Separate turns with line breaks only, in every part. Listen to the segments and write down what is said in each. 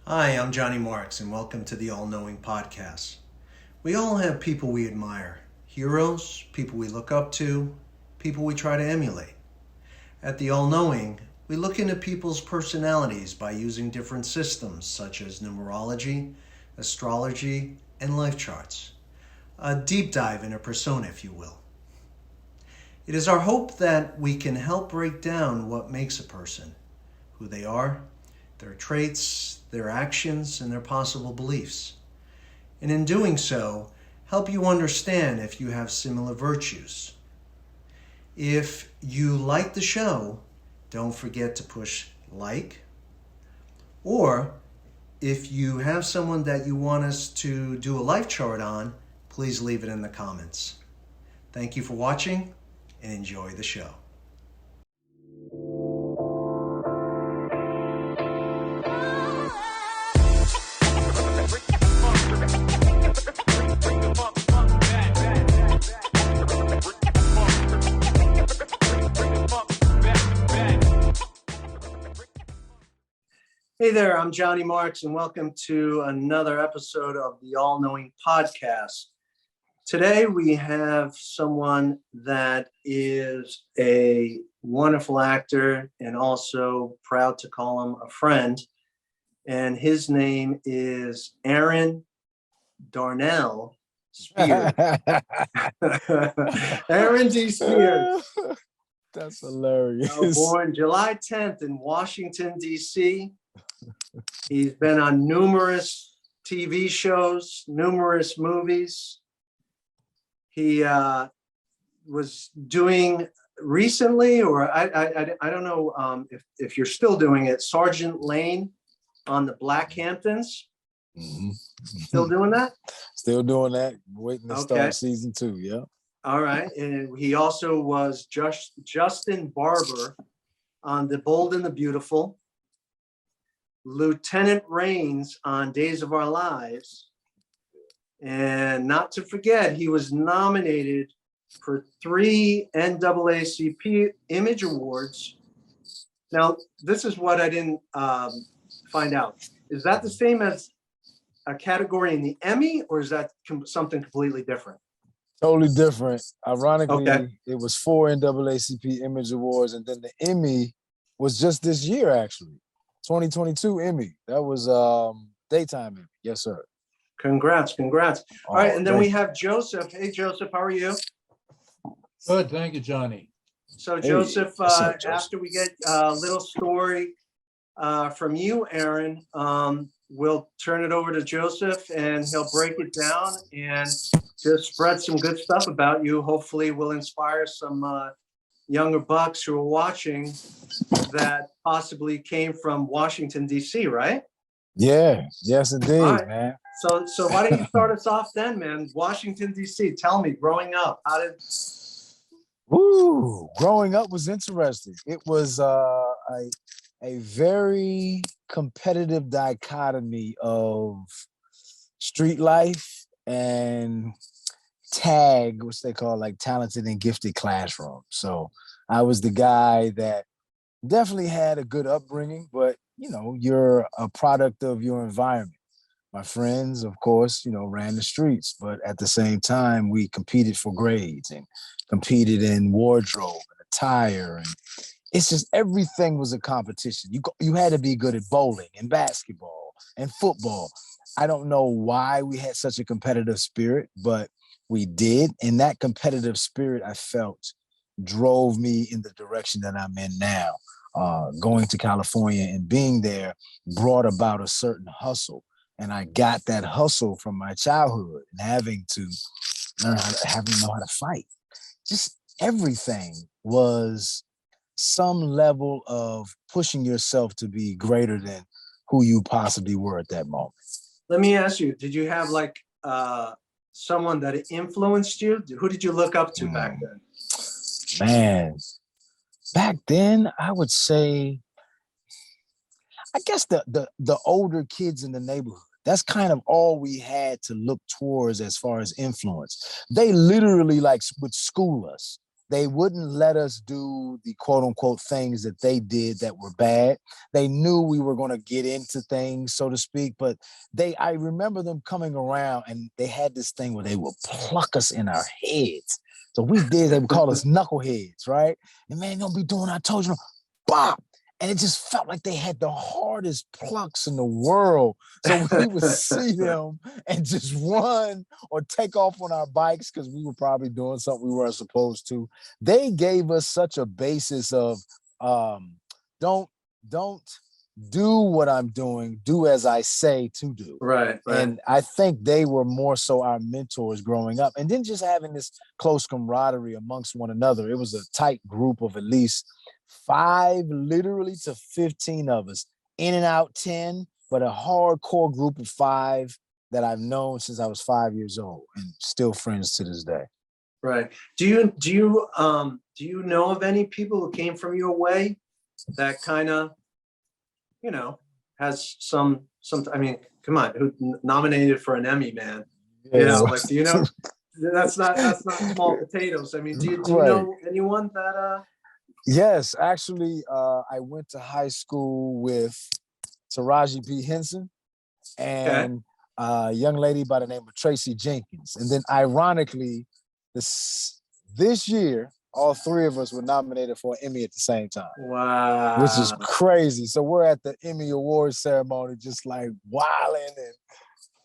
Hi, I'm Johnny Marques, and welcome to the All Knowing Podcast. We all have people we admire, heroes, people we look up to, people we try to emulate. At the All Knowing, we look into people's personalities by using different systems such as numerology, astrology, and life charts. A deep dive in a persona, if you will. It is our hope that we can help break down what makes a person, who they are, their traits, their actions, and their possible beliefs. And in doing so, help you understand if you have similar virtues. If you like the show, don't forget to push like. Or if you have someone that you want us to do a life chart on, please leave it in the comments. Thank you for watching and enjoy the show. Hey there, I'm Johnny Marques, and welcome to another episode of the All Knowing Podcast. Today we have someone that is a wonderful actor and also proud to call him a friend. And his name is Aaron Darnell Spears. Aaron D. Spears.
That's hilarious.
Born July 10th in Washington, D.C. He's been on numerous TV shows, numerous movies. He was doing recently, or I don't know if you're still doing it, Sergeant Lane on the Black Hamptons.
Mm-hmm.
Still doing that?
Still doing that. Waiting to start season 2. Yeah.
All right. And he also was Justin Barber on The Bold and the Beautiful. Lieutenant Rains on Days of Our Lives. And not to forget, he was nominated for 3 NAACP Image Awards. Now, this is what I didn't find out. Is that the same as a category in the Emmy, or is that something completely different?
Totally different. Ironically, It was 4 NAACP Image Awards, and then the Emmy was just this year, actually. 2022 Emmy. That was daytime Emmy. Yes, sir.
Congrats. All right, and then we have Joseph. Hey, Joseph, how are you?
Good, thank you, Johnny.
So,
Hey,
Joseph,
Joseph?
after we get a little story from you, Aaron, we'll turn it over to Joseph, and he'll break it down and just spread some good stuff about you. Hopefully, we'll inspire some younger bucks who are watching that possibly came from Washington, D.C., right?
Yeah. Yes, indeed,
right,
man.
So why don't you start us off then, man? Washington, D.C., tell me, growing up, how did...
Growing up was interesting. It was a very competitive dichotomy of street life and tag, which they call like talented and gifted classroom. So I was the guy that definitely had a good upbringing, but you're a product of your environment. My friends, of course, ran the streets, but at the same time, we competed for grades and competed in wardrobe and attire, and it's just everything was a competition. You had to be good at bowling and basketball and football. I don't know why we had such a competitive spirit, but we did, and that competitive spirit, I felt, drove me in the direction that I'm in now. Going to California and being there brought about a certain hustle. And I got that hustle from my childhood and having to know how to fight. Just everything was some level of pushing yourself to be greater than who you possibly were at that moment.
Let me ask you, did you have like someone that influenced you? Who did you look up to back then?
Man, back then, I would say, I guess the older kids in the neighborhood. That's kind of all we had to look towards as far as influence. They literally would school us They wouldn't let us do the quote unquote things that they did that were bad. They knew we were going to get into things, so to speak, but I remember them coming around and they had this thing where they would pluck us in our heads. So they would call us knuckleheads, right? And man, don't be doing, I told you, bop. And it just felt like they had the hardest plucks in the world. So we would see them and just run or take off on our bikes because we were probably doing something we weren't supposed to. They gave us such a basis of don't do what I'm doing, do as I say to do.
Right.
And I think they were more so our mentors growing up. And then just having this close camaraderie amongst one another. It was a tight group of at least 5 literally to 15 of us, in and out 10, but a hardcore group of 5 that I've known since I was 5 years old and still friends to this day.
Right. Do you know of any people who came from your way that kind of, has some, I mean, come on, who nominated for an Emmy, man?
Yeah.
Like, do you know, that's not small potatoes. I mean, do you
Right.
know anyone that,
Yes, actually, I went to high school with Taraji P. Henson and a young lady by the name of Tracy Jenkins. And then ironically, this year, all 3 of us were nominated for an Emmy at the same time.
wow,
Which is crazy. So we're at the Emmy Awards ceremony, just like wilding and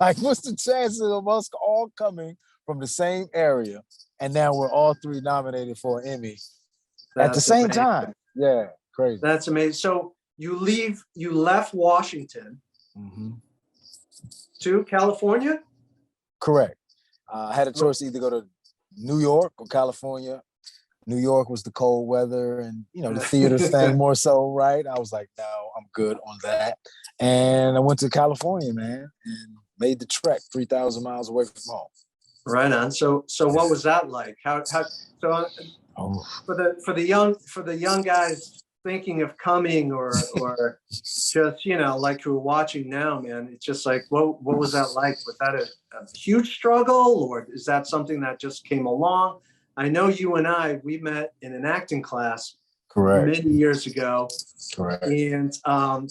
like, what's the chances of us all coming from the same area? And now we're all 3 nominated for an Emmy at the same time. Yeah, crazy.
That's amazing. So you left Washington to California?
Correct. I had a choice to either go to New York or California. New York was the cold weather and, the theater thing more so, right? I was like, no, I'm good on that. And I went to California, man, and made the trek 3,000 miles away from home.
Right on. So what was that like? How so for the young guys thinking of coming or just, like who are watching now, man, it's just like, what was that like? Was that a huge struggle, or is that something that just came along? I know you and we met in an acting class many years ago.
Correct.
And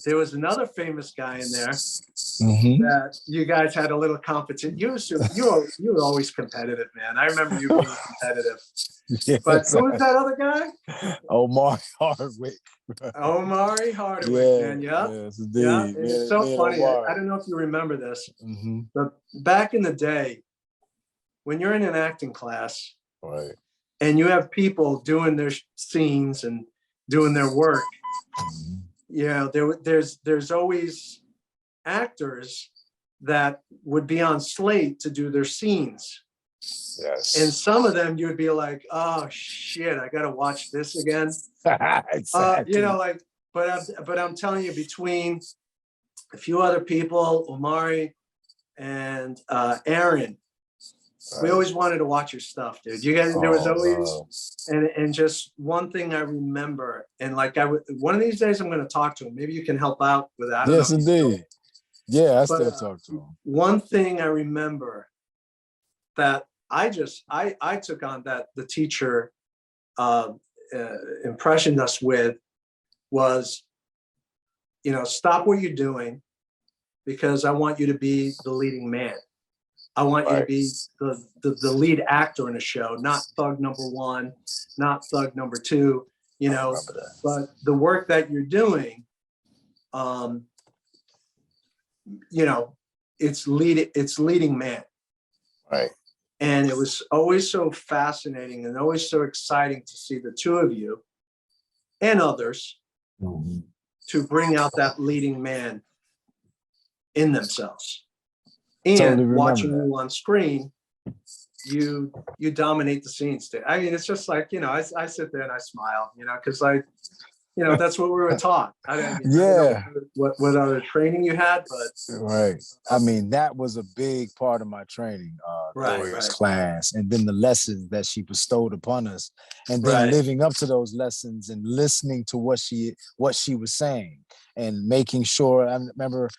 there was another famous guy in there that you guys had a little competition. You were always competitive, man. I remember you being competitive. Yes, but who was that other guy?
Omari Hardwick.
Omari Hardwick, man. Yeah.
Yes, indeed.
Yeah. And it's so funny. I don't know if you remember this, but back in the day, when you're in an acting class,
right,
and you have people doing their scenes and doing their work, there's always actors that would be on slate to do their scenes.
Yes.
And some of them you would be like, oh shit, I gotta watch this again.
Exactly.
But I'm telling you, between a few other people, Omari and Aaron, we always wanted to watch your stuff, dude. You guys, there was always, and just one thing I remember, and like one of these days I'm going to talk to him. Maybe you can help out with that.
Yes, indeed. Yeah, I still talk to him.
One thing I remember that I took on that the teacher impressioned us with was, stop what you're doing, because I want you to be the leading man. I want you to be the lead actor in a show, not thug number 1, not thug number 2, but the work that you're doing, it's leading man. Right. And it was always so fascinating and always so exciting to see the 2 of you and others to bring out that leading man in themselves. And totally watching you on screen, you dominate the scenes too. I mean, it's just like, I sit there and I smile, because that's what we were taught. I don't know what other training you had, but
right. I mean, that was a big part of my training, Gloria's class, and then the lessons that she bestowed upon us, and then living up to those lessons and listening to what she was saying and making sure. I remember,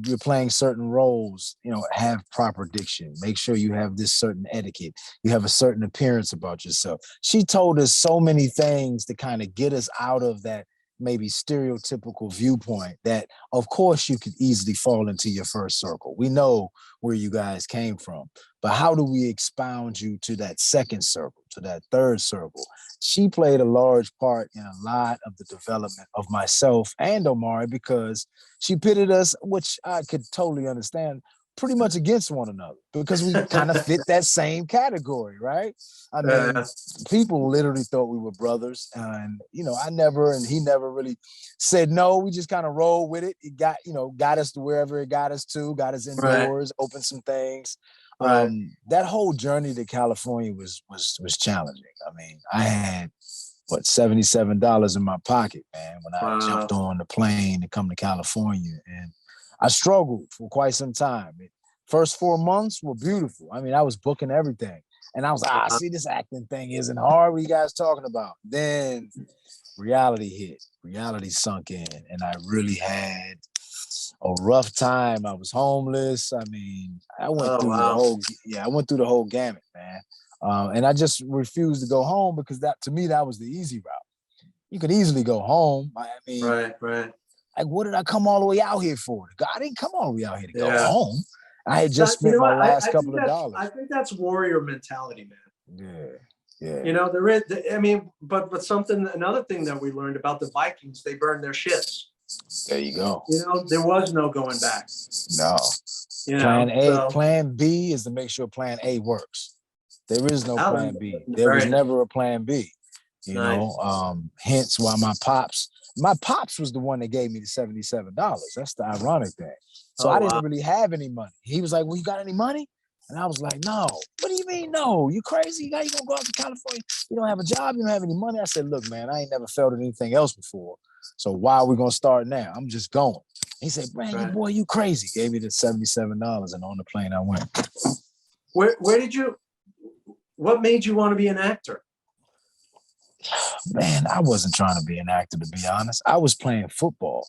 you're playing certain roles, have proper diction. Make sure you have this certain etiquette. You have a certain appearance about yourself. She told us so many things to kind of get us out of that maybe stereotypical viewpoint that, of course, you could easily fall into your first circle. We know where you guys came from, but how do we expound you to that second circle, to that third circle? She played a large part in a lot of the development of myself and Omari because she pitted us, which I could totally understand, pretty much against one another because we kind of fit that same category, right? I mean, people literally thought we were brothers, and I never, and he never really said no. We just kind of rolled with it. It got us to wherever it got us to, got us indoors, opened some things. That whole journey to California was challenging. I mean, I had $77 in my pocket, man, when I jumped on the plane to come to California, and I struggled for quite some time. First 4 months were beautiful. I mean, I was booking everything. And I was like, see, this acting thing isn't hard. What are you guys talking about? Then reality hit. Reality sunk in. And I really had a rough time. I was homeless. I mean, I went through the whole gamut, man. And I just refused to go home because to me, that was the easy route. You could easily go home. I mean,
right.
Like, what did I come all the way out here for? I didn't come all the way out here to go home. I had just spent my last couple of dollars.
I think that's warrior mentality, man.
Yeah.
There is. I mean, but another thing that we learned about the Vikings, they burned their ships.
There you go.
There was no going back.
No. Plan B is to make sure Plan A works. There is no Plan B. There was never a Plan B. Hence why my pops was the one that gave me the $77. That's the ironic thing. So I didn't really have any money. He was like, well, you got any money? And I was like, no. What do you mean, no? You crazy? You gonna go out to California? You don't have a job? You don't have any money? I said, look, man, I ain't never felt anything else before. So why are we gonna start now? I'm just going. He said, man, boy, you crazy. Gave me the $77, and on the plane I went.
What made you want to be an actor?
Man, I wasn't trying to be an actor, to be honest. I was playing football.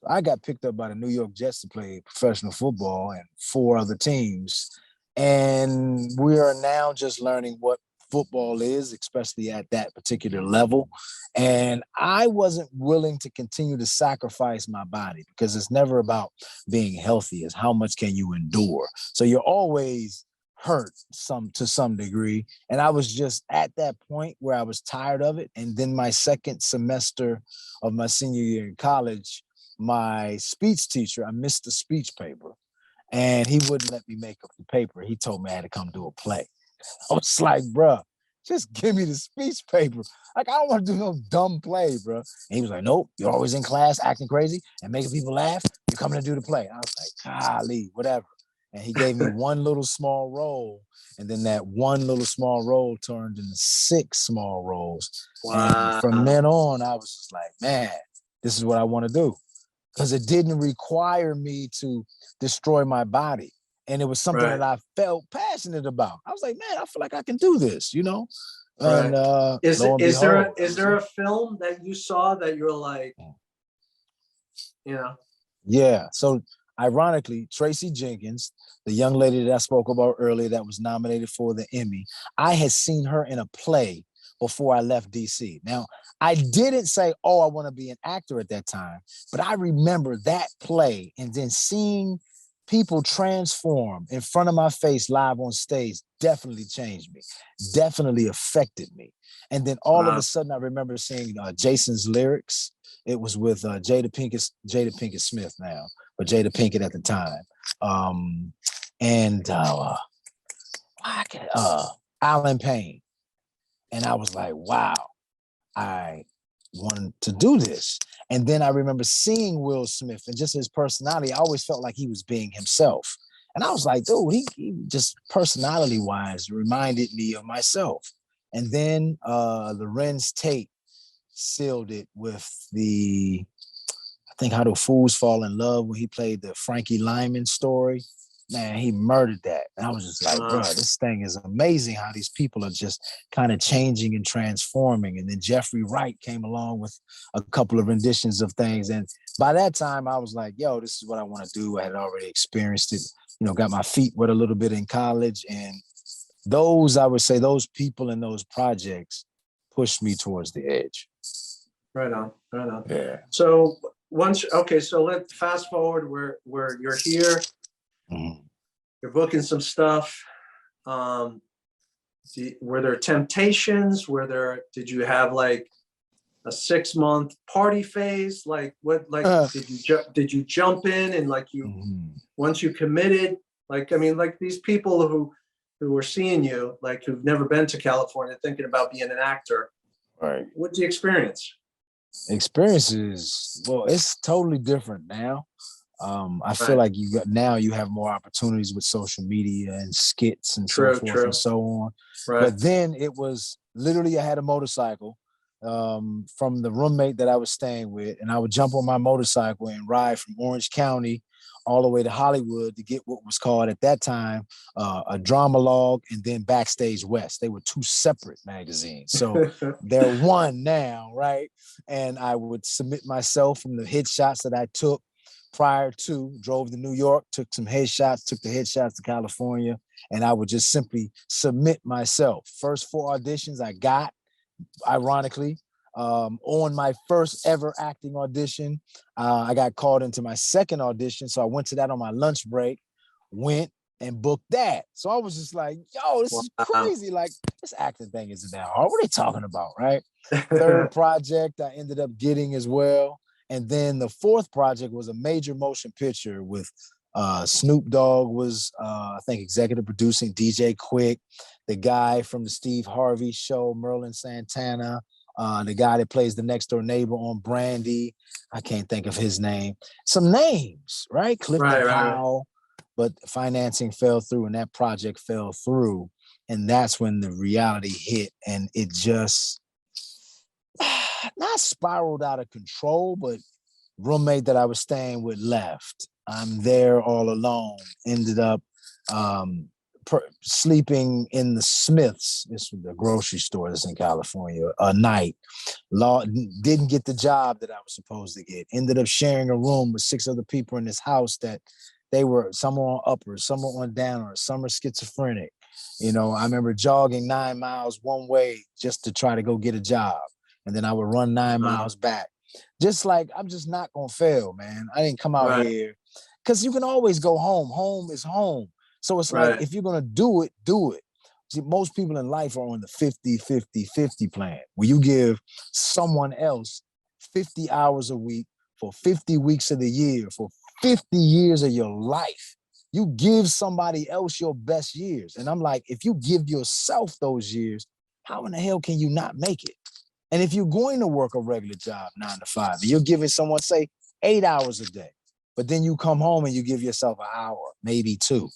I got picked up by the New York Jets to play professional football and 4 other teams. And we are now just learning what football is, especially at that particular level. And I wasn't willing to continue to sacrifice my body because it's never about being healthy. It's how much can you endure. So you're always hurt to some degree. And I was just at that point where I was tired of it. And then my second semester of my senior year in college, my speech teacher, I missed the speech paper and he wouldn't let me make up the paper. He told me I had to come do a play. I was like, bruh, just give me the speech paper. Like, I don't want to do no dumb play, bro. And he was like, nope, you're always in class acting crazy and making people laugh. You're coming to do the play. I was like, golly, whatever. And he gave me one little small role. And then that one little small role turned into 6 small roles. Wow. And from then on, I was just like, man, this is what I want to do. Because it didn't require me to destroy my body. And it was something that I felt passionate about. I was like, man, I feel like I can do this, And
is there a film that you saw that you're like,
Yeah. So ironically, Tracy Jenkins, the young lady that I spoke about earlier that was nominated for the Emmy, I had seen her in a play before I left DC. Now, I didn't say, oh, I want to be an actor at that time, but I remember that play and then seeing people transform in front of my face live on stage definitely changed me, definitely affected me. And then all of a sudden, I remember seeing Jason's lyrics. It was with Jada Pinkett Smith now, but Jada Pinkett at the time. Alan Payne. And I was like, wow, I wanted to do this. And then I remember seeing Will Smith and just his personality. I always felt like he was being himself. And I was like, dude, he just personality-wise reminded me of myself. And then Lorenz Tate sealed it with I think How Do Fools Fall in Love, when he played the Frankie Lyman story. man, he murdered that. And I was just like, bro, this thing is amazing how these people are just kind of changing and transforming. And then Jeffrey Wright came along with a couple of renditions of things. And by that time, I was like, yo, this is what I want to do. I had already experienced it, got my feet wet a little bit in college. And I would say those people and those projects pushed me towards the edge.
Right on.
Yeah.
So so let's fast forward where you're here.
Mm-hmm.
You're booking some stuff. Were there temptations? Did you have like a 6-month party phase? Like what? Like did you jump in and like you once you committed? Like I mean, like these people who were seeing you, like who've never been to California, thinking about being an actor.
Right.
What did you experience?
Experiences, well, it's totally different now. I feel like you have more opportunities with social media and skits and so forth and so on. Right. But then it was literally, I had a motorcycle from the roommate that I was staying with, and I would jump on my motorcycle and ride from Orange County all the way to Hollywood to get what was called at that time a Dramalog and then Backstage West. They were two separate magazines. So they're one now, right? And I would submit myself from the headshots that I took prior to, drove to New York, took some headshots, took the headshots to California, and I would just simply submit myself. First 4 auditions I got, ironically, on my first ever acting audition. I got called into my second audition, so I went to that on my lunch break, went and booked that. So I was just like, yo, this is crazy. Like, this acting thing isn't that hard. What are they talking about, right? Third project I ended up getting as well. And then the fourth project was a major motion picture with Snoop Dogg was, I think, executive producing, DJ Quick, the guy from the Steve Harvey show, Merlin Santana, the guy that plays the next door neighbor on Brandy. I can't think of his name. Some names, right? Clifton Powell. But financing fell through and that project fell through. And that's when the reality hit. And it just not spiraled out of control, but roommate that I was staying with left. I'm there all alone. Ended up sleeping in the Smiths. This was the grocery store that's in California, a night. Didn't get the job that I was supposed to get. Ended up sharing a room with 6 other people in this house that they were, some were on uppers, some were on downers, some were schizophrenic. I remember jogging 9 miles one way just to try to go get a job. And then I would run 9 miles back. Just like, I'm just not going to fail, man. I didn't come out here. Because you can always go home. Home is home. So it's like, if you're going to do it, do it. See, most people in life are on the 50-50-50 plan, where you give someone else 50 hours a week for 50 weeks of the year, for 50 years of your life. You give somebody else your best years. And I'm like, if you give yourself those years, how in the hell can you not make it? And if you're going to work a regular job, 9 to 5, and you're giving someone, say, 8 hours a day, but then you come home and you give yourself an hour, maybe 2.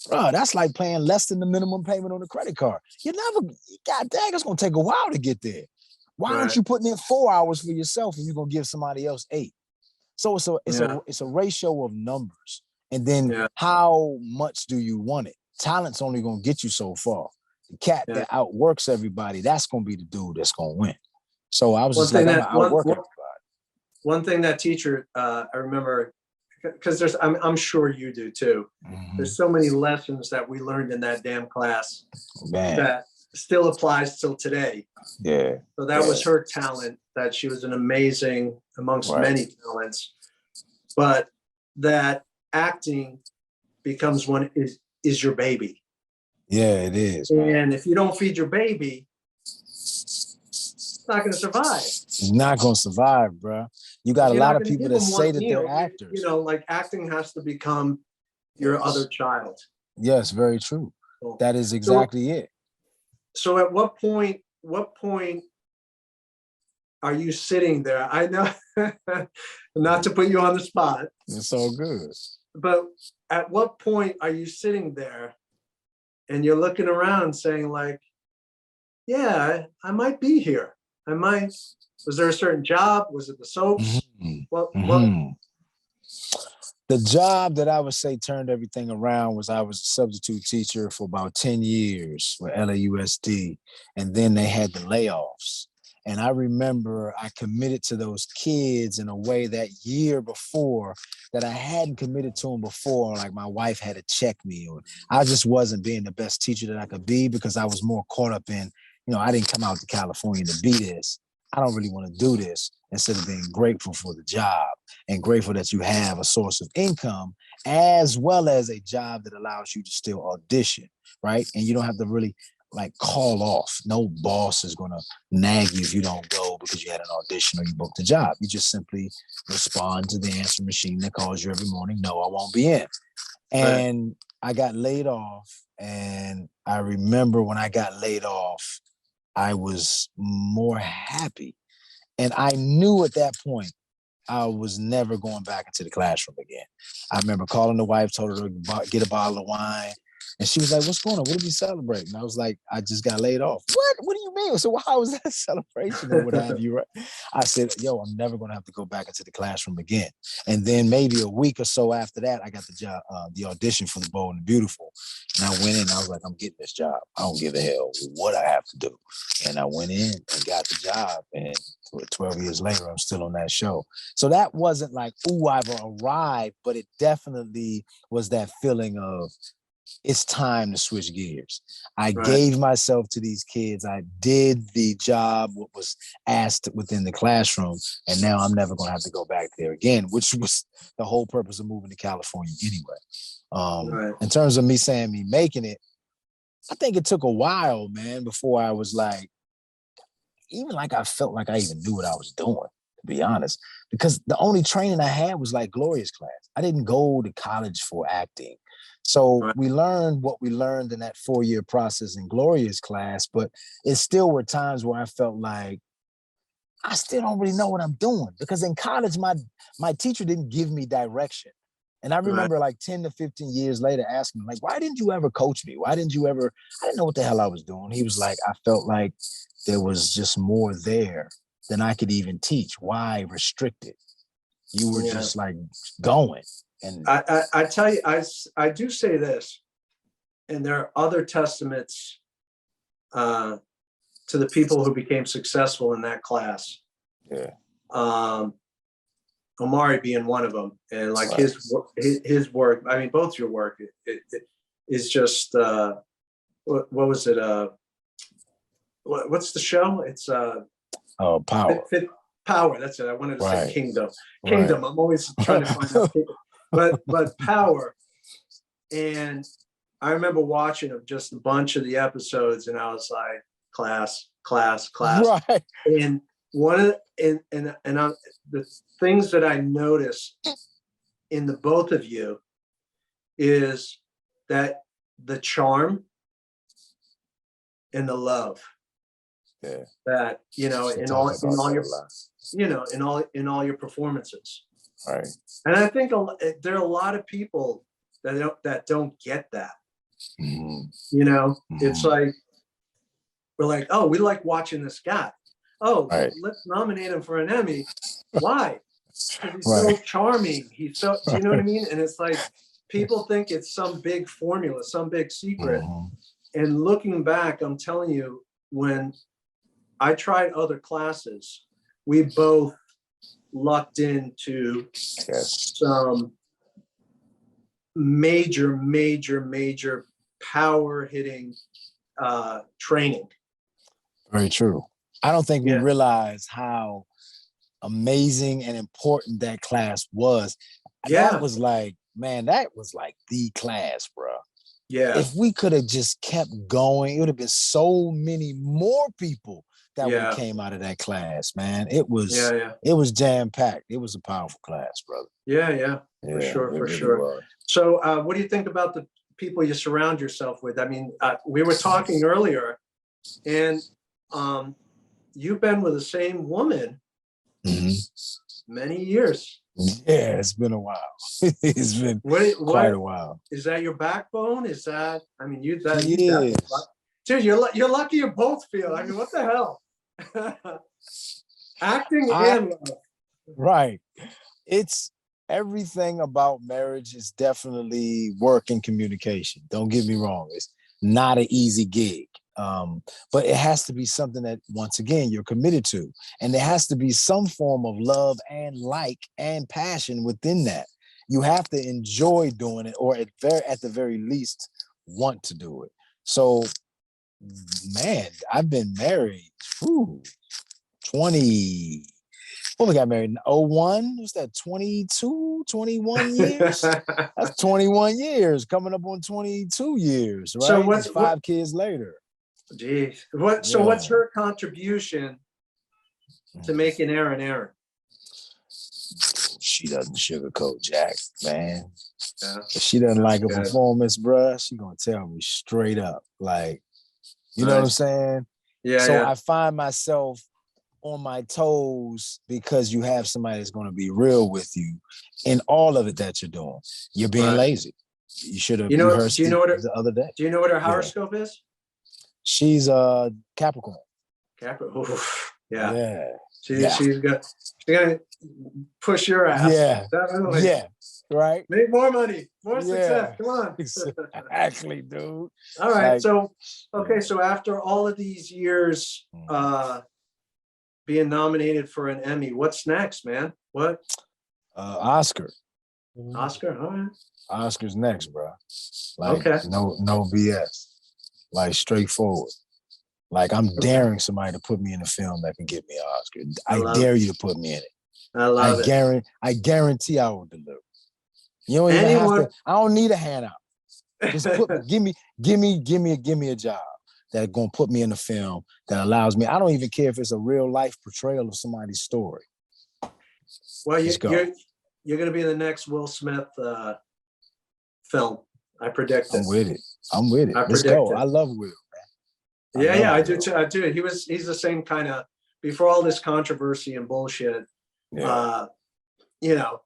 Bro, that's like paying less than the minimum payment on a credit card. God dang, it's going to take a while to get there. Why aren't you putting in 4 hours for yourself and you're going to give somebody else 8? So it's a ratio of numbers. And then how much do you want it? Talent's only going to get you so far. The cat that outworks everybody, that's going to be the dude that's going to win. So I was just like, I'm going to outwork everybody.
One thing that teacher, I remember, because I'm sure you do too. Mm-hmm. There's so many lessons that we learned in that damn class that still applies till today.
Yeah.
So that was her talent, that she was an amazing amongst many talents, but that acting becomes is your baby.
Yeah, it is.
And if you don't feed your baby, it's not going to survive.
It's not going to survive, bro. You got a lot of people that say that they're actors.
Like acting has to become your other child.
Yes, very true. That is exactly it.
So at what point are you sitting there? I know, not to put you on the spot.
It's all good.
But at what point are you sitting there and you're looking around saying like, yeah, I might be here. I might. Was there a certain job? Was it the soaps?
Mm-hmm. What? The job that I would say turned everything around was I was a substitute teacher for about 10 years with LAUSD. And then they had the layoffs. And I remember I committed to those kids in a way that year before that I hadn't committed to them before. Like my wife had to check me, or I just wasn't being the best teacher that I could be because I was more caught up in, I didn't come out to California to be this. I don't really want to do this, instead of being grateful for the job and grateful that you have a source of income as well as a job that allows you to still audition, right? And you don't have to really like call off. No boss is going to nag you if you don't go because you had an audition or you booked a job. You just simply respond to the answer machine that calls you every morning. No, I won't be in. And I got laid off. And I remember when I got laid off, I was more happy. And I knew at that point, I was never going back into the classroom again. I remember calling the wife, told her to get a bottle of wine. And she was like, what's going on? What are we celebrating? I was like, I just got laid off. What do you mean? So how was that a celebration or what have you? Right? I said, yo, I'm never going to have to go back into the classroom again. And then maybe a week or so after that, I got the job, the audition for The Bold and the Beautiful. And I went in and I was like, I'm getting this job. I don't give a hell what I have to do. And I went in and got the job. And 12 years later, I'm still on that show. So that wasn't like, ooh, I've arrived, but it definitely was that feeling of, it's time to switch gears. I gave myself to these kids. I did the job, what was asked within the classroom, and now I'm never going to have to go back there again, which was the whole purpose of moving to California anyway. In terms of me saying me making it, I think it took a while, man, before I was like, even like I felt like I even knew what I was doing, to be honest, because the only training I had was like Gloria's class. I didn't go to college for acting. So we learned what we learned in that 4-year process in Gloria's class, but it still were times where I felt like I still don't really know what I'm doing, because in college, my teacher didn't give me direction. And I remember like 10 to 15 years later asking him, like, why didn't you ever coach me? I didn't know what the hell I was doing. He was like, I felt like there was just more there than I could even teach. Why restrict it? You were just like going. And
I tell you, I do say this, and there are other testaments to the people who became successful in that class. Omari being one of them, and like his work. I mean, both your work it is just what was it? What's the show? It's
Power.
Power. That's it. I wanted to say Kingdom. Kingdom. I'm always trying to find out. But Power. And I remember watching just a bunch of the episodes, and I was like, class.
Right.
And one of the things that I noticed in the both of you is that the charm and the love that in all your performances.
Right.
And I think there are a lot of people that don't get that. It's like, we're like, oh, we like watching this guy. Oh, let's nominate him for an Emmy. Why? Because he's so charming. He's so, you know what I mean? And it's like, people think it's some big formula, some big secret. And looking back, I'm telling you, when I tried other classes, we both lucked into some major power hitting training.
Very true. I don't think we realize how amazing and important that class was. That was like, man, that was like the class, bro.
Yeah.
If we could have just kept going, it would have been so many more people that would have came out of that class, man. It was jam-packed. It was a powerful class, brother.
Yeah. For sure. So what do you think about the people you surround yourself with? I mean, we were talking earlier, and you've been with the same woman many years.
Yeah, it's been a while. It's been quite a while.
Is that your backbone? Is that, I mean, dude, you're lucky you both feel. I mean, what the hell? Acting and love.
Right. It's everything about marriage is definitely work and communication. Don't get me wrong. It's not an easy gig. But it has to be something that, once again, you're committed to. And there has to be some form of love and like and passion within that. You have to enjoy doing it, or at the very least, want to do it. So, man, I've been married 20. Well, we got married in 01. What's that, 22, 21 years? That's 21 years, coming up on 22 years, right?
So
It's five kids later.
Geez. What's her contribution to making Aaron Aaron?
She doesn't sugarcoat Jack, man.
Yeah.
If she doesn't like a performance, bruh, she gonna tell me straight up. Like, you know what I'm saying?
Yeah.
So I find myself on my toes because you have somebody that's gonna be real with you in all of it that you're doing. You're being lazy. You should have rehearsed the other day.
Do you know what her horoscope is?
She's Capricorn.
Capricorn. Oof. Yeah.
Yeah.
She's gonna push your ass.
Yeah.
Definitely.
Yeah. Right.
Make more money, more success. Come on.
Exactly, dude.
All right. So after all of these years being nominated for an Emmy, what's next, man? What?
Oscar.
Oscar. All right.
Oscar's next, bro. Like, no BS. Like, straightforward. Like, I'm daring somebody to put me in a film that can get me an Oscar. I dare you to put me in it.
I love it.
I guarantee I will deliver. You don't even have to. I don't need a handout. Just give me a job that's gonna put me in a film that allows me. I don't even care if it's a real life portrayal of somebody's story.
Well, you're gonna be in the next Will Smith film. I predict it.
I'm with it. Let's go. I love Will.
I do too. I do. He's the same kind of, before all this controversy and bullshit. You know,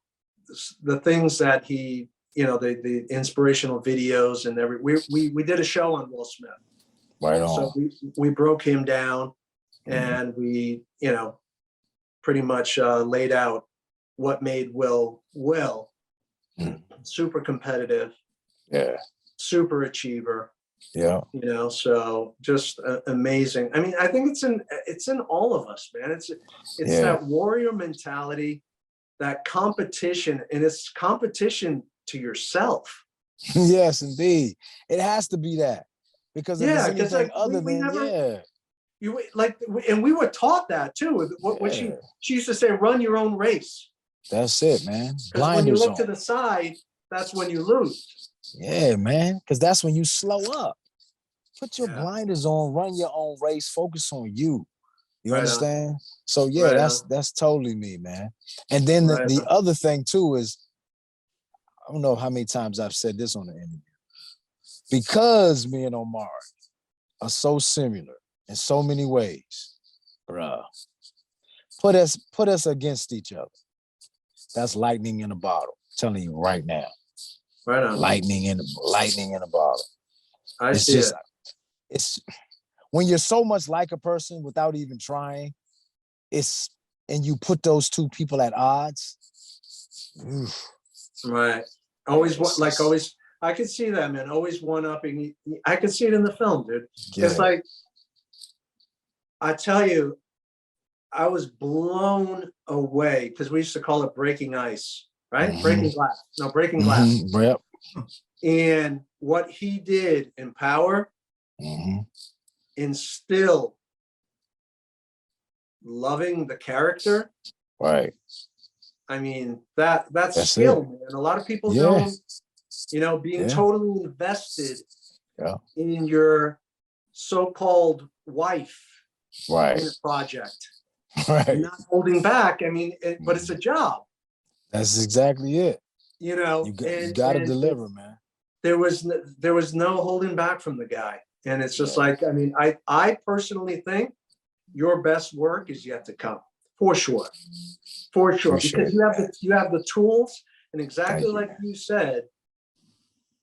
the things that he, the inspirational videos and we did a show on Will Smith.
Right on.
So we broke him down, and we, pretty much laid out what made Will super competitive. Yeah. Super achiever.
Yeah.
So just amazing. I mean, I think it's in all of us, man. It's that warrior mentality, that competition, and it's competition to yourself.
Yes, indeed. It has to be that, because if there's anything other than
you like, and we were taught that too. What she used to say, run your own race.
That's it, man.
Because when you look to the side, that's when you lose.
Yeah, man. Because that's when you slow up. Put your blinders on, run your own race, focus on you. You understand? So that's totally me, man. And then the other thing too is, I don't know how many times I've said this on the interview. Because me and Omar are so similar in so many ways, bruh. Put us against each other. That's lightning in a bottle. I'm telling you right now.
Right on.
Lightning in a bottle. It's when you're so much like a person without even trying, and you put those two people at odds.
Right. Always. I could see that, man. Always one-upping. I could see it in the film, dude. It's like, I tell you, I was blown away because we used to call it breaking ice, right? Mm-hmm. Breaking glass. No, breaking glass.
Mm-hmm. Yep.
And what he did in Power, and still loving the character.
Right.
I mean, that's skill, man. A lot of people don't, being totally invested in your so-called wife in a project.
Right.
Not holding back. I mean, but it's a job.
That's exactly it.
You
got to deliver, man.
There was no holding back from the guy. And it's just like, I mean, I personally think your best work is yet to come, for sure. For sure. Because you have the tools, and exactly like you said,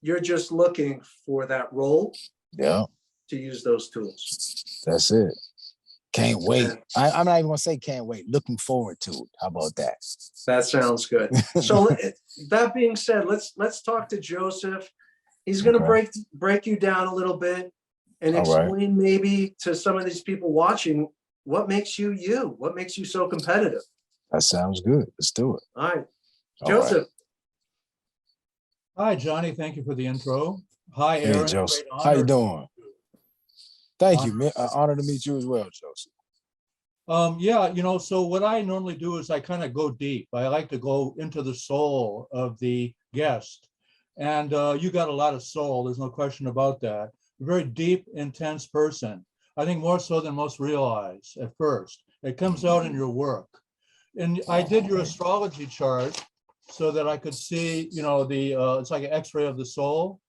you're just looking for that role to use those tools.
That's it. Can't wait. I'm not even gonna say can't wait. Looking forward to it. How about that?
That sounds good. So that being said, let's talk to Joseph. He's going to break you down a little bit and explain maybe to some of these people watching what makes you you, what makes you so competitive.
That sounds good. Let's do it.
All right, Joseph.
Hi, Johnny. Thank you for the intro. Hi, Aaron.
Hey, Joseph. How you doing? Thank you, man. Honor to meet you as well, Joseph.
Yeah, so what I normally do is I kind of go deep. I like to go into the soul of the guest. And you got a lot of soul. There's no question about that. A very deep, intense person. I think more so than most realize at first. It comes out in your work. And I did your astrology chart so that I could see, it's like an X-ray of the soul.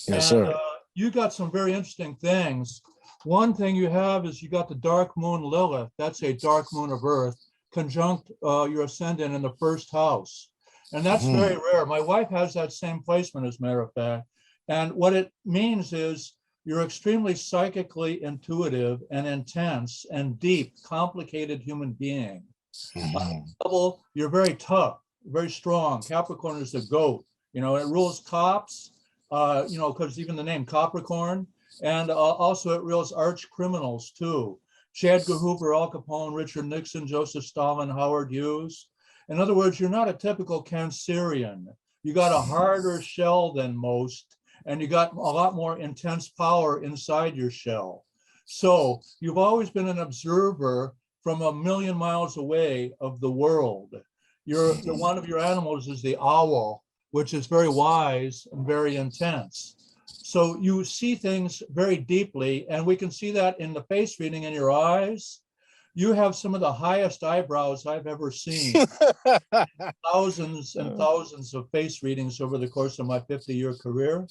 Yes, sir.
You got some very interesting things. One thing you have is you got the dark moon Lilith. That's a dark moon of Earth, conjunct your ascendant in the first house. And that's very rare. My wife has that same placement, as a matter of fact. And what it means is you're extremely psychically intuitive and intense and deep, complicated human being. You're very tough, very strong. Capricorn is the goat. It rules cops, because even the name Capricorn. And also it rules arch criminals too. J. Edgar Hoover, Al Capone, Richard Nixon, Joseph Stalin, Howard Hughes. In other words, you're not a typical Cancerian. You got a harder shell than most, and you got a lot more intense power inside your shell. So you've always been an observer from a million miles away of the world. One of your animals is the owl, which is very wise and very intense. So you see things very deeply, and we can see that in the face reading in your eyes. You have some of the highest eyebrows I've ever seen. Thousands and thousands of face readings over the course of my 50-year career.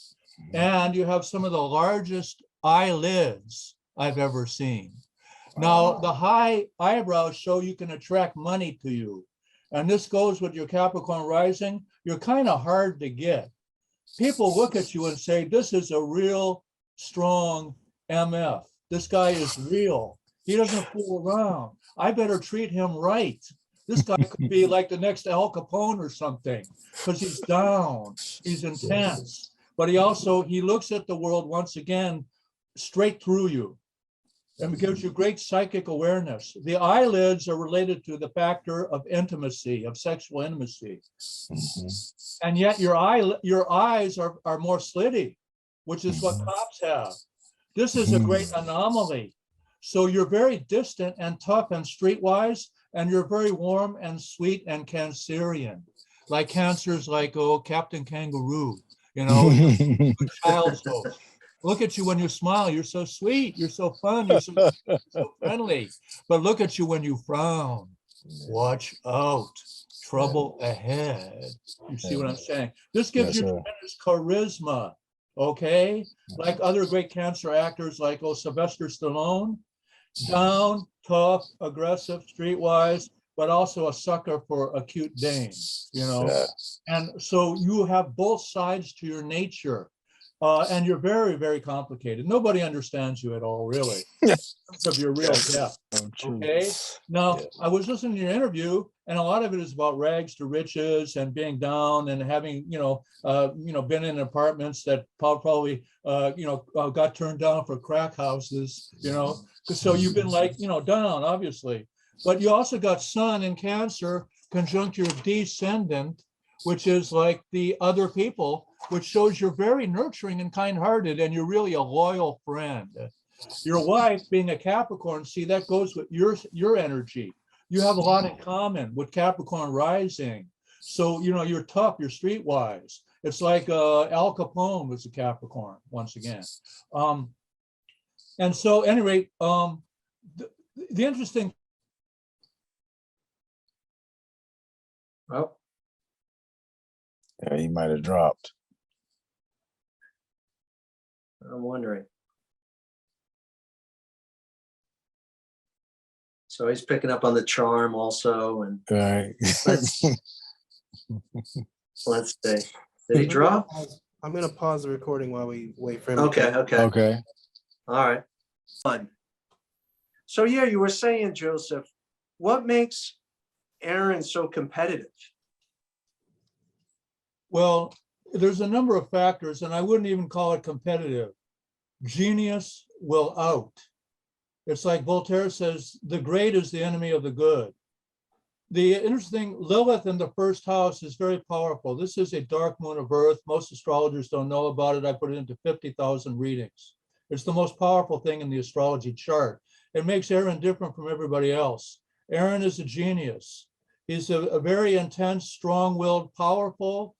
And you have some of the largest eyelids I've ever seen. Now, the high eyebrows show you can attract money to you. And this goes with your Capricorn rising. You're kind of hard to get. People look at you and say, this is a real strong MF. This guy is real. He doesn't fool around. I better treat him right. This guy could be like the next Al Capone or something, because he's down, he's intense. But he looks at the world once again straight through you and gives you great psychic awareness. The eyelids are related to the factor of intimacy, of sexual intimacy. And yet your eyes are more slitty, which is what cops have. This is a great anomaly. So you're very distant and tough and streetwise, and you're very warm and sweet and Cancerian. Like Cancer's like, Captain Kangaroo, child's host. Look at you when you smile, you're so sweet, you're so fun, you're so friendly. But look at you when you frown. Watch out, trouble ahead. You see what I'm saying? This gives you tremendous charisma, okay? Like other great Cancer actors like Sylvester Stallone, down, tough, aggressive, streetwise, but also a sucker for a cute dame, And so you have both sides to your nature. And you're very, very complicated. Nobody understands you at all, really, of your real depth. Okay. Now, I was listening to your interview, and a lot of it is about rags to riches and being down and having, been in apartments that probably, got turned down for crack houses, So you've been down, obviously. But you also got Sun in Cancer conjunct your descendant, which is like the other people, which shows you're very nurturing and kind-hearted, and you're really a loyal friend. Your wife, being a Capricorn, see, that goes with your energy. You have a lot in common with Capricorn rising. So, you're tough, you're streetwise. It's like Al Capone was a Capricorn, once again. And so, at any rate, the interesting.
Well,
yeah, he might have dropped.
I'm wondering. So he's picking up on the charm also, and let's see. Did he drop?
I'm gonna pause the recording while we wait for him.
Okay.
Okay.
All right. Fun. So yeah, you were saying, Joseph, what makes Aaron so competitive?
Well, there's a number of factors, and I wouldn't even call it competitive. Genius will out. It's like Voltaire says, the great is the enemy of the good. The interesting, Lilith in the first house is very powerful. This is a dark moon of Earth. Most astrologers don't know about it. I put it into 50,000 readings. It's the most powerful thing in the astrology chart. It makes Aaron different from everybody else. Aaron is a genius. He's a very intense, strong-willed, powerful,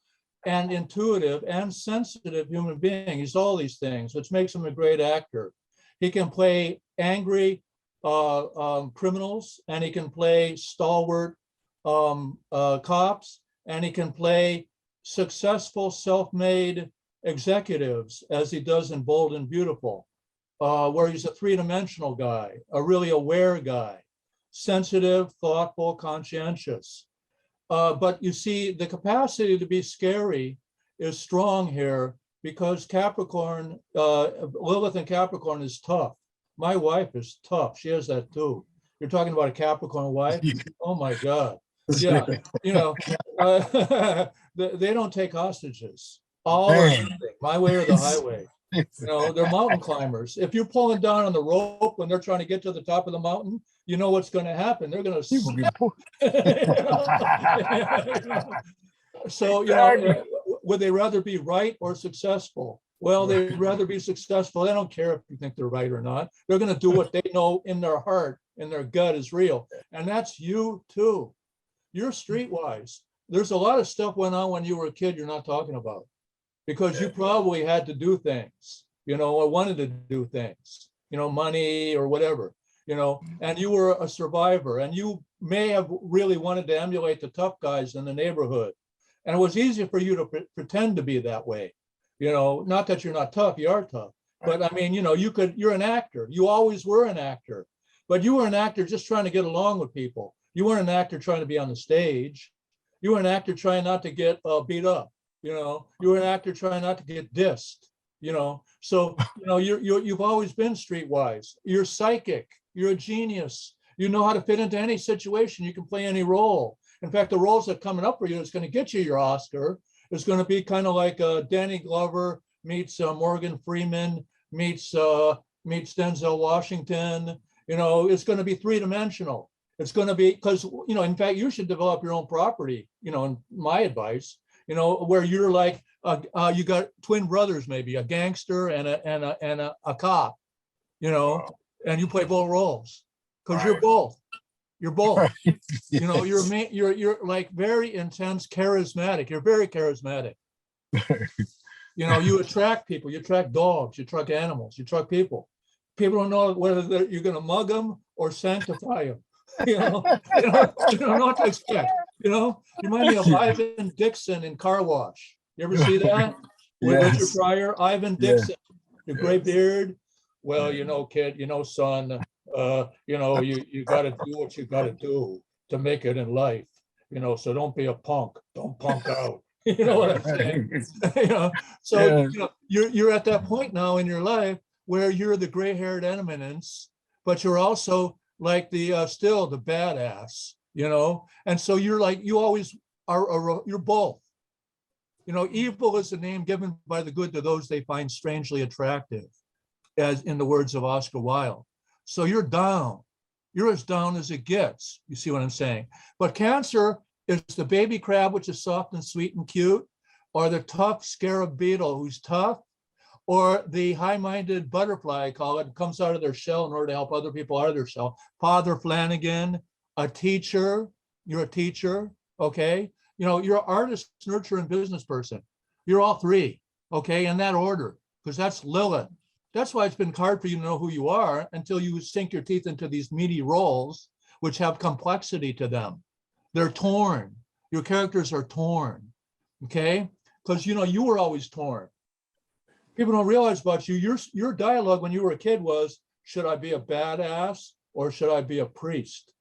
and intuitive and sensitive human being. He's all these things, which makes him a great actor. He can play angry criminals, and he can play stalwart cops, and he can play successful self-made executives, as he does in Bold and Beautiful, where he's a three-dimensional guy, a really aware guy, sensitive, thoughtful, conscientious. But you see, the capacity to be scary is strong here because Capricorn, Lilith in Capricorn is tough. My wife is tough. She has that too. You're talking about a Capricorn wife? Oh my God. Yeah, you know, they don't take hostages. All or nothing, my way or the highway. You know, they're mountain climbers. If you're pulling down on the rope when they're trying to get to the top of the mountain, you know what's going to happen. They're going to snap. So, you know, would they rather be right or successful? Well, they'd rather be successful. They don't care if you think they're right or not. They're going to do what they know in their heart, in their gut is real. And that's you too. You're streetwise. There's a lot of stuff went on when you were a kid you're not talking about because you probably had to do things, you know, or wanted to do things, you know, money or whatever, you know, and you were a survivor and you may have really wanted to emulate the tough guys in the neighborhood. And it was easy for you to pretend to be that way. You know, not that you're not tough, you are tough. But I mean, you know, you're an actor. You always were an actor. But you were an actor just trying to get along with people. You weren't an actor trying to be on the stage. You were an actor trying not to get beat up. You know, you were an actor trying not to get dissed. You know, so, you know, you've always been streetwise. You're psychic. You're a genius. You know how to fit into any situation. You can play any role. In fact, the roles that are coming up for you is going to get you your Oscar. It's going to be kind of like Danny Glover meets Morgan Freeman meets Denzel Washington. You know, it's going to be three-dimensional. It's going to be because, you know, in fact, you should develop your own property, you know, in my advice, you know, where you're like, you got twin brothers, maybe a gangster and a cop, you know, and you play both roles because you're both. You're both. You know, you're like very intense, charismatic. You're very charismatic. You know, you attract people. You attract dogs. You attract animals. You attract people. People don't know whether you're going to mug them or sanctify them. You know, you don't know what to expect. You know, you remind me of Ivan Dixon in Car Wash. You ever see that? With Richard Pryor, Ivan Dixon, the gray beard. Well, you know, kid, you know, son, you know, you got to do what you got to do to make it in life, you know, so don't be a punk. Don't punk out. You know what I'm saying? You know, so you know, you're at that point now in your life where you're the gray-haired eminence, but you're also like the still the badass, you know, and so you're like you always are. You're both. You know, evil is a name given by the good to those they find strangely attractive, as in the words of Oscar Wilde. So you're down. You're as down as it gets. You see what I'm saying? But Cancer is the baby crab, which is soft and sweet and cute, or the tough scarab beetle who's tough, or the high-minded butterfly, I call it, comes out of their shell in order to help other people out of their shell. Father Flanagan, a teacher. You're a teacher, okay? You know, you're an artist, nurturer, and business person. You're all three, okay, in that order, because that's Lilith. That's why it's been hard for you to know who you are until you sink your teeth into these meaty roles, which have complexity to them. They're torn. Your characters are torn, okay? Because, you know, you were always torn. People don't realize about you, your dialogue when you were a kid was, should I be a badass or should I be a priest?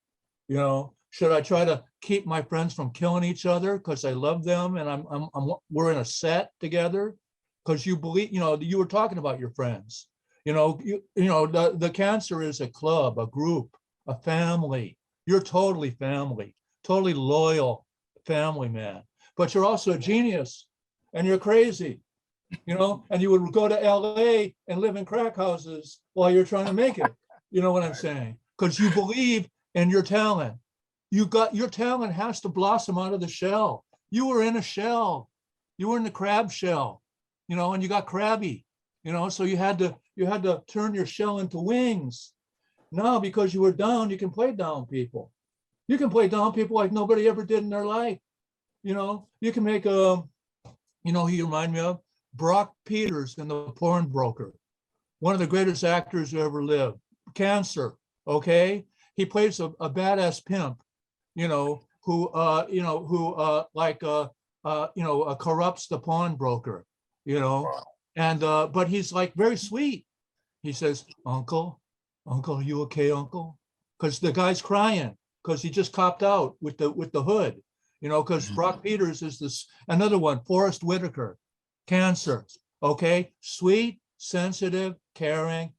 You know, should I try to keep my friends from killing each other because I love them and we're in a set together? Because you believe, you know, you were talking about your friends. The cancer is a club, a group, a family. You're totally family, totally loyal family man. But you're also a genius, and you're crazy, and you would go to LA and live in crack houses while you're trying to make it. You know what I'm saying? Because you believe in your talent. Your talent has to blossom out of the shell. You were in a shell. You were in the crab shell, and you got crabby, so you had to turn your shell into wings. Now, because you were down, you can play down people. You can play down people like nobody ever did in their life. You can make who you remind me of? Brock Peters in The Pawnbroker, one of the greatest actors who ever lived. Cancer, okay? He plays a badass pimp, who corrupts the pawnbroker, and but he's like very sweet. He says, Uncle, are you okay, Uncle? Because the guy's crying because he just copped out with the hood, because Brock Peters is this another one, Forrest Whitaker, Cancer, okay, sweet, sensitive, caring.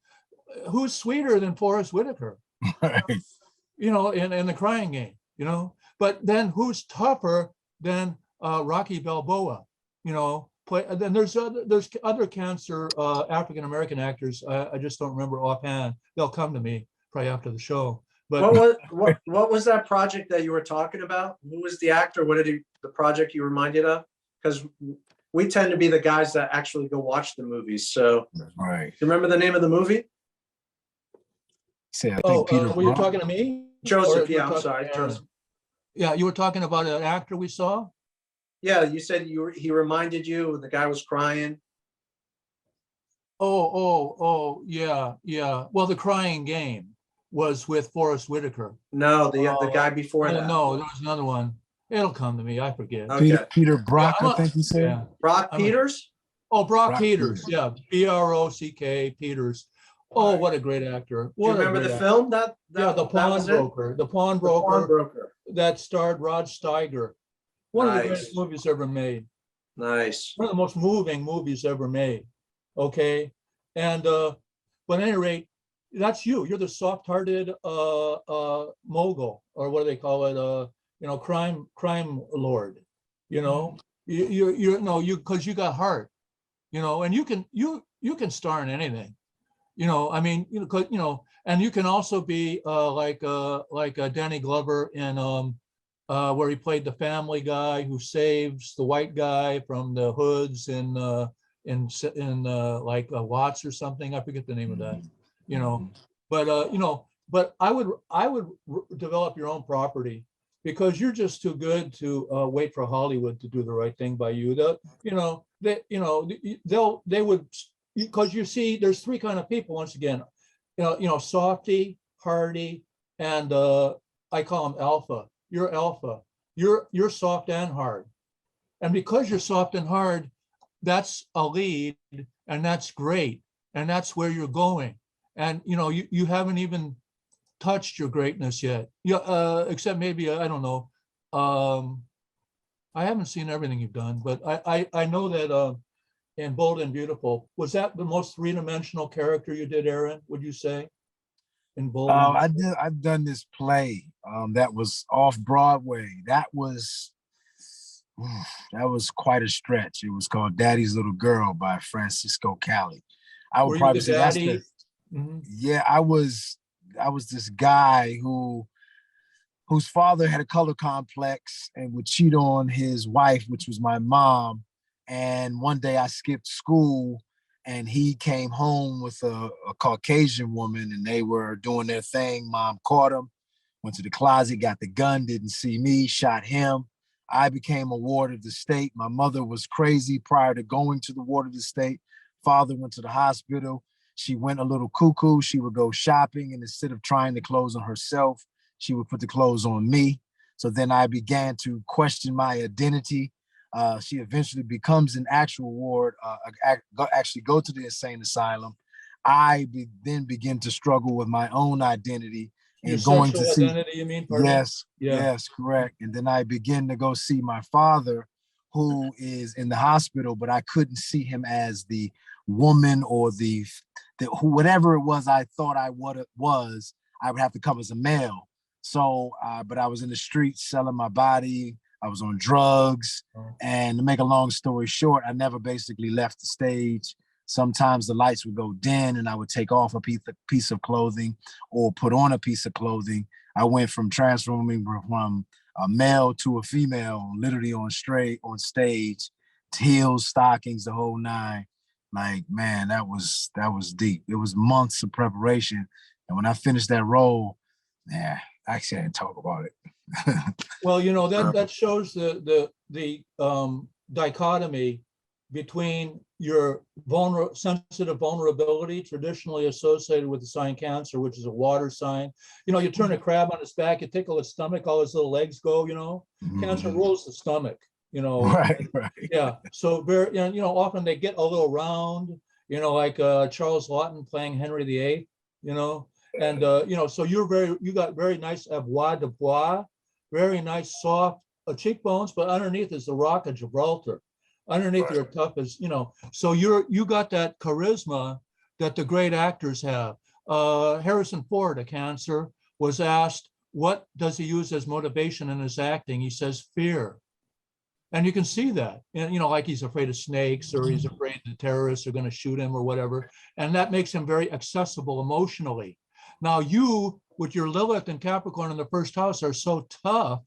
Who's sweeter than Forrest Whitaker? In the Crying Game, But then who's tougher than Rocky Balboa? Then there's other Cancer African American actors. I just don't remember offhand. They'll come to me probably after the show. But
what was that project that you were talking about? Who was the actor? What did the project you reminded of? Because we tend to be the guys that actually go watch the movies. So,
right.
Do you remember the name of the movie?
Say, I think Peter.
Were you talking to me?
Joseph. Yeah, I'm sorry, Joseph.
Yeah, you were talking about an actor we saw.
Yeah, you said he reminded you. The guy was crying.
Yeah. Well, The Crying Game was with Forrest Whitaker.
No, the guy before that.
No, there was another one. It'll come to me. I forget.
Okay.
Peter Brock, I think you said.
Yeah. Brock Peters?
Brock Peters. Yeah, Brock Peters. Oh, what a great actor.
Do you remember the film?
The Pawnbroker. The Pawnbroker. That starred Rod Steiger. One of the greatest movies ever made.
Nice.
One of the most moving movies ever made. Okay. And but at any rate, that's you. You're the soft-hearted mogul, or what do they call it? Crime lord. Because you got heart. And you can star in anything. And you can also be like Danny Glover in where he played the family guy who saves the white guy from the hoods in Watts or something. I forget the name of that. But I would develop your own property, because you're just too good to wait for Hollywood to do the right thing by you. They would, because you see, there's three kind of people. Once again, softy, hardy, and I call them alpha. You're alpha. You're soft and hard, and because you're soft and hard, that's a lead, and that's great, and that's where you're going. And you haven't even touched your greatness yet. Except maybe I don't know. I haven't seen everything you've done, but I know that in Bold and Beautiful, was that the most three-dimensional character you did, Aaron? Would you say? In Bold.
I've done this play that was off Broadway. That was quite a stretch. It was called Daddy's Little Girl by Francisco Cali. I would probably say that's the. Mm-hmm. Yeah, I was this guy whose father had a color complex and would cheat on his wife, which was my mom. And one day I skipped school, and he came home with a Caucasian woman, and they were doing their thing. Mom caught him, went to the closet, got the gun, didn't see me, shot him. I became a ward of the state. My mother was crazy prior to going to the ward of the state. Father went to the hospital. She went a little cuckoo. She would go shopping, and instead of trying the clothes on herself, she would put the clothes on me. So then I began to question my identity. She eventually becomes an actual ward, actually go to the insane asylum. Then begin to struggle with my own identity and
your
going to see.
Identity, you mean?
Yes, correct. And then I begin to go see my father, who is in the hospital, but I couldn't see him as the woman or the whatever it was I thought I what it was. I would have to come as a male. So, but I was in the streets selling my body. I was on drugs. And to make a long story short, I never basically left the stage. Sometimes the lights would go dim and I would take off a piece of clothing or put on a piece of clothing. I went from transforming from a male to a female, literally on stage, heels, stockings, the whole nine. Like, man, that was deep. It was months of preparation. And when I finished that role, yeah, actually I didn't talk about it.
Well, that shows the dichotomy between your sensitive vulnerability, traditionally associated with the sign Cancer, which is a water sign. You turn a crab on its back, you tickle its stomach, all its little legs go. Cancer rolls the stomach.
Right.
Yeah. So very, often they get a little round. Like Charles Lawton playing Henry VIII. And so you got very nice avoirdupois, very nice soft cheekbones, but underneath is the Rock of Gibraltar. Underneath your tough is, so you got that charisma that the great actors have. Harrison Ford, a Cancer, was asked, what does he use as motivation in his acting? He says, fear. And you can see that, and like he's afraid of snakes, or he's afraid the terrorists are going to shoot him or whatever. And that makes him very accessible emotionally. Now you, with your Lilith and Capricorn in the first house, are so tough.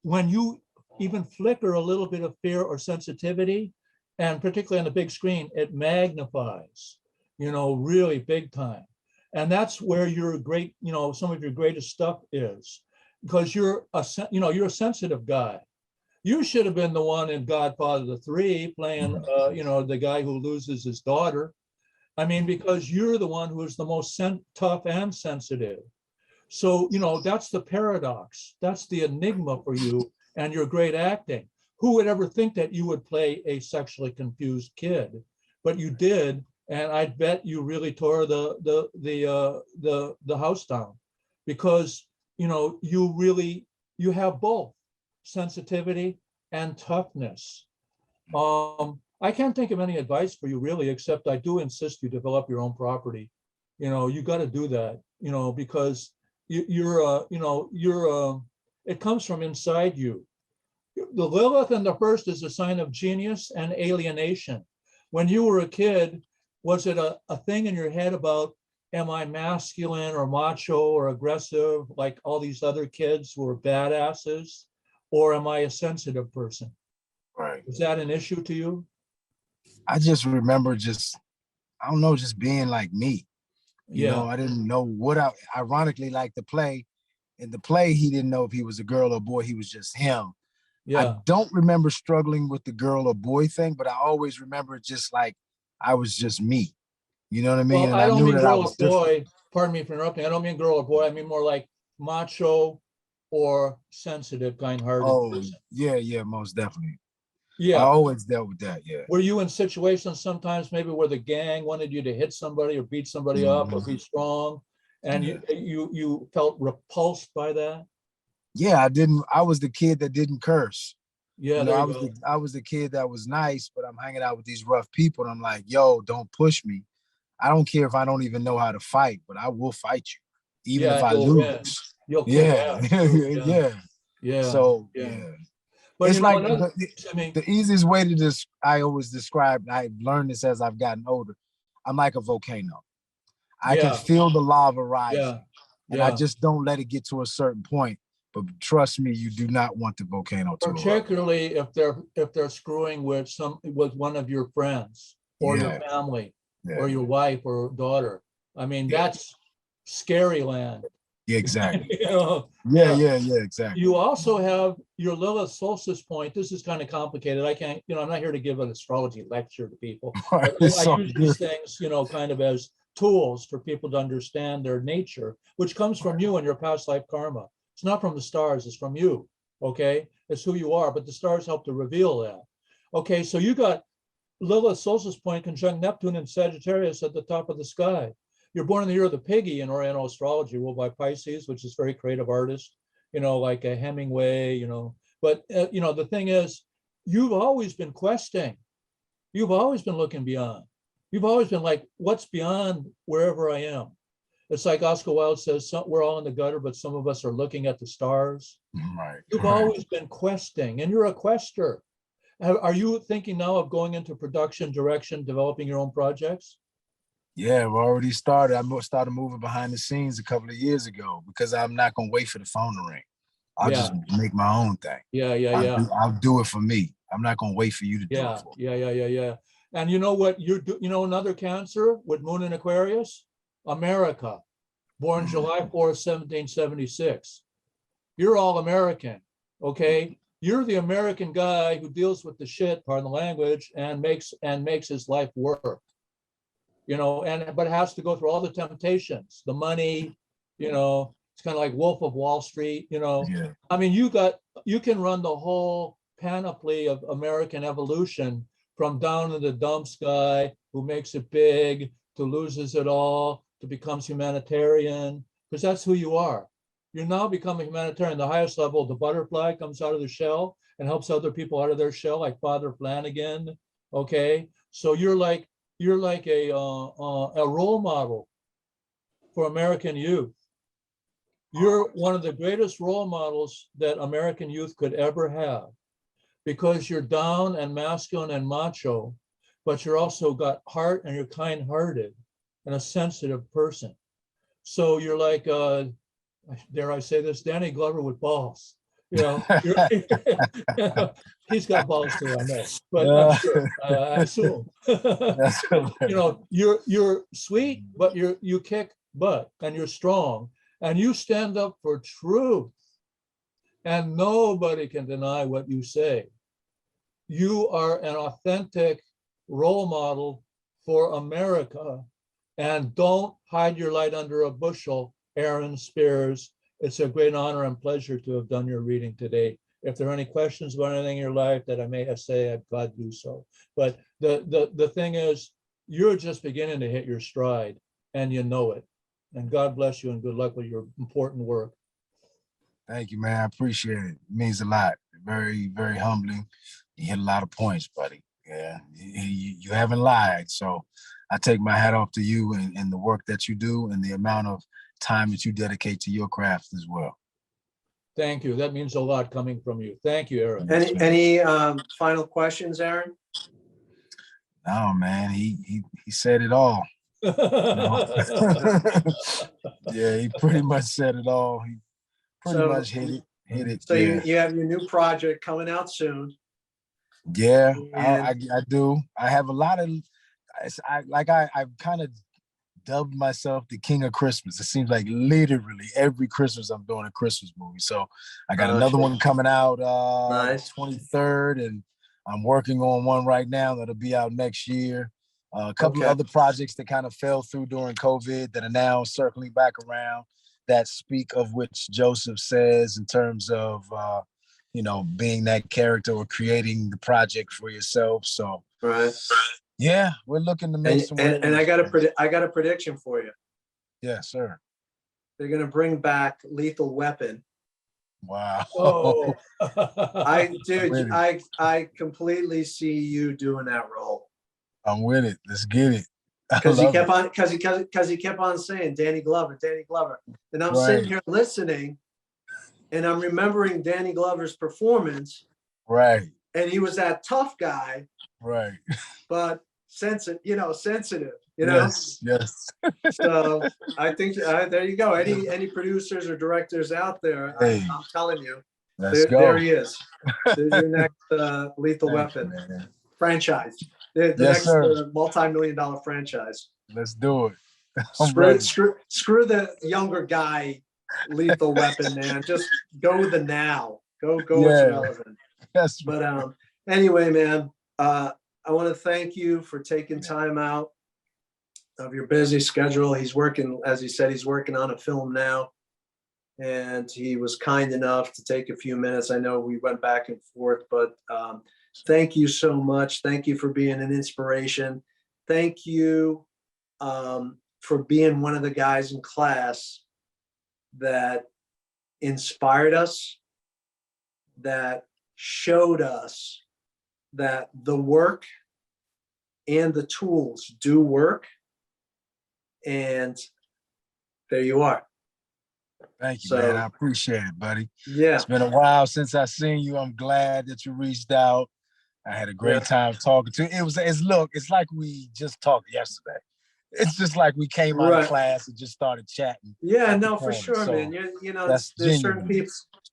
When you even flicker a little bit of fear or sensitivity, and particularly on the big screen, it magnifies, really big time. And that's where your great, some of your greatest stuff is, because you're a sensitive guy. You should have been the one in Godfather 3 playing, the guy who loses his daughter. I mean, because you're the one who is the most tough and sensitive. So, that's the paradox. That's the enigma for you and your great acting. Who would ever think that you would play a sexually confused kid? But you did, and I bet you really tore the house down, because you have both sensitivity and toughness. I can't think of any advice for you really, except I do insist you develop your own property. You got to do that, because it comes from inside you. The Lilith in the first is a sign of genius and alienation. When you were a kid, was it a thing in your head about, am I masculine or macho or aggressive like all these other kids who are badasses? Or am I a sensitive person?
Right.
Is that an issue to you?
I just remember just being like me. I didn't know what ironically, like the play. In the play, he didn't know if he was a girl or boy, he was just him.
Yeah.
I don't remember struggling with the girl or boy thing, but I always remember just like I was just me. You know what I mean?
Well,
and
I don't
knew
mean
that
girl
I
or
was
boy.
different.
Pardon me for interrupting. I don't mean girl or boy. I mean more like macho or sensitive, kind-hearted person.
Yeah, most definitely. I
Yeah.
always dealt with that, yeah.
Were you in situations sometimes maybe where the gang wanted you to hit somebody or beat somebody up or be strong, and you felt repulsed by that?
Yeah, I was the kid that didn't curse.
Yeah, there you go.
I was the kid that was nice, but I'm hanging out with these rough people and I'm like, yo, don't push me. I don't care if I don't even know how to fight, but I will fight you, even if I
you'll win.
lose.
You'll kick ass too.
Yeah. So
But
it's like
I mean,
the easiest way to I always describe, I've learned this as I've gotten older. I'm like a volcano. I can feel the lava rising, and I just don't let it get to a certain point. But trust me, you do not want the volcano to erupt.
Particularly if they're screwing with one of your friends or your family or your wife or daughter. I mean, that's scary land.
Yeah, exactly. Exactly.
You also have your Lilith solstice point. This is kind of complicated. I can't, I'm not here to give an astrology lecture to people. But I use these things, kind of as tools for people to understand their nature, which comes from you and your past life karma. It's not from the stars, it's from you. Okay. It's who you are, but the stars help to reveal that. Okay. So you got Lilith solstice point conjunct Neptune and Sagittarius at the top of the sky. You're born in the year of the piggy in Oriental astrology, ruled by Pisces, which is very creative artist, like a Hemingway, but the thing is, you've always been questing. You've always been looking beyond. You've always been like, what's beyond wherever I am? It's like Oscar Wilde says, we're all in the gutter, but some of us are looking at the stars.
Right.
You've always been questing, and you're a quester. Are you thinking now of going into production, direction, developing your own projects?
Yeah, I've already started. I started moving behind the scenes a couple of years ago because I'm not going to wait for the phone to ring. I'll
Yeah.
just make my own thing.
Yeah.
I'll do it for me. I'm not going to wait for you to do it for me.
Yeah. And you know what you do? You know another Cancer with Moon in Aquarius? America, born July 4th, 1776. You're all American, okay? You're the American guy who deals with the shit, pardon the language, and makes his life work. You know, but it has to go through all the temptations, the money, you know, it's kind of like Wolf of Wall Street, you know.
Yeah.
I mean, you can run the whole panoply of American evolution from down in the dumps guy who makes it big to loses it all to becomes humanitarian, because that's who you are. You're now becoming humanitarian. The highest level, the butterfly comes out of the shell and helps other people out of their shell, like Father Flanagan. Okay, so you're like a role model for American youth. You're one of the greatest role models that American youth could ever have, because you're down and masculine and macho, but you're also got heart and you're kind-hearted and a sensitive person. So you're like, dare I say this, Danny Glover with balls. You know, he's got balls too, I know, but I'm sure, I assume. You know, you're sweet, but you kick butt and you're strong and you stand up for truth, and nobody can deny what you say. You are an authentic role model for America, and don't hide your light under a bushel, Aaron Spears. It's a great honor and pleasure to have done your reading today. If there are any questions about anything in your life that I may have said, I'd glad to do so. But the thing is, you're just beginning to hit your stride, and you know it. And God bless you and good luck with your important work.
Thank you, man. I appreciate it. It means a lot. Very, very humbling. You hit a lot of points, buddy. Yeah, you haven't lied. So I take my hat off to you and the work that you do and the amount of time that you dedicate to your craft as well.
Thank you. That means a lot coming from you. Thank you, Aaron.
Any final questions, Aaron?
No, man. He said it all. You know? Yeah, he pretty much said it all. He pretty much hit it.
So
yeah.
you have your new project coming out soon.
Yeah, I do. I have a lot of, I've kind of dubbed myself the King of Christmas. It seems like literally every Christmas I'm doing a Christmas movie. So I got another one coming out
nice.
23rd, and I'm working on one right now that'll be out next year. A couple of other projects that kind of fell through during COVID that are now circling back around, that speak of which Joseph says in terms of you know, being that character or creating the project for yourself. So yeah, we're looking to make some.
And I got a prediction for you.
Yeah, sir.
They're gonna bring back Lethal Weapon.
Wow.
Oh, I completely see you doing that role.
I'm with it. Let's get it.
Because he kept on saying Danny Glover, and I'm sitting here listening, and I'm remembering Danny Glover's performance.
Right.
And he was that tough guy.
Right.
But sensitive.
Yes.
So I think there you go. Any producers or directors out there, I'm telling you, there he is. There's your next Lethal Weapon franchise. The next multi-million-dollar franchise.
Let's do it.
Screw the younger guy Lethal Weapon, man. Just go with the now. Go what's relevant.
Yes.
But anyway, man, I want to thank you for taking time out of your busy schedule. He's working, as he said, he's working on a film now. And he was kind enough to take a few minutes. I know we went back and forth, but thank you so much. Thank you for being an inspiration. Thank you for being one of the guys in class that inspired us, that showed us that the work and the tools do work. And there you are.
Thank you, man. I appreciate it, buddy.
Yeah.
It's been a while since I seen you. I'm glad that you reached out. I had a great time talking to you. It's like we just talked yesterday. It's just like we came out of class and just started chatting.
Yeah, no, for sure, man. You know, there's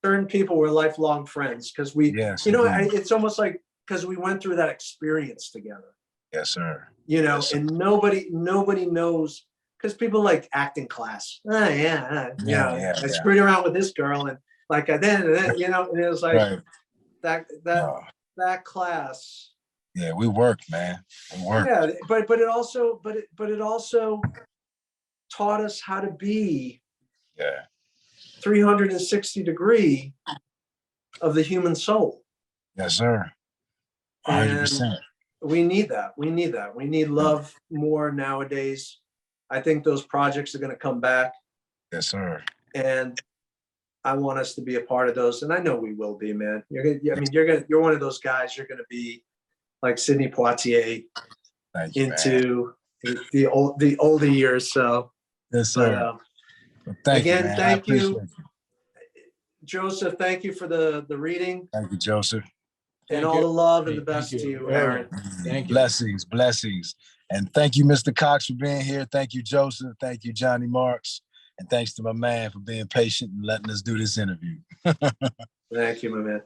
certain people were lifelong friends because it's almost like because we went through that experience together.
Yes, sir.
You know, and nobody knows, because people like act in class. I screwed around with this girl, and like then you know, and it was like that class.
Yeah, we worked, man. We worked.
Yeah, but it also taught us how to be 360 degree of the human soul.
Yes, sir. 100%.
We need that. We need love more nowadays. I think those projects are going to come back.
Yes, sir.
And I want us to be a part of those, and I know we will be, man. You're one of those guys. You're going to be like Sidney Poitier into the older years. So
yes, sir. Thank you,
Joseph. Thank you for the reading.
Thank you, Joseph.
And all the love and the best to you, Aaron.
Thank you.
Blessings. And thank you, Mr. Cox, for being here. Thank you, Joseph. Thank you, Johnny Marques. And thanks to my man for being patient and letting us do this interview.
Thank you, my man.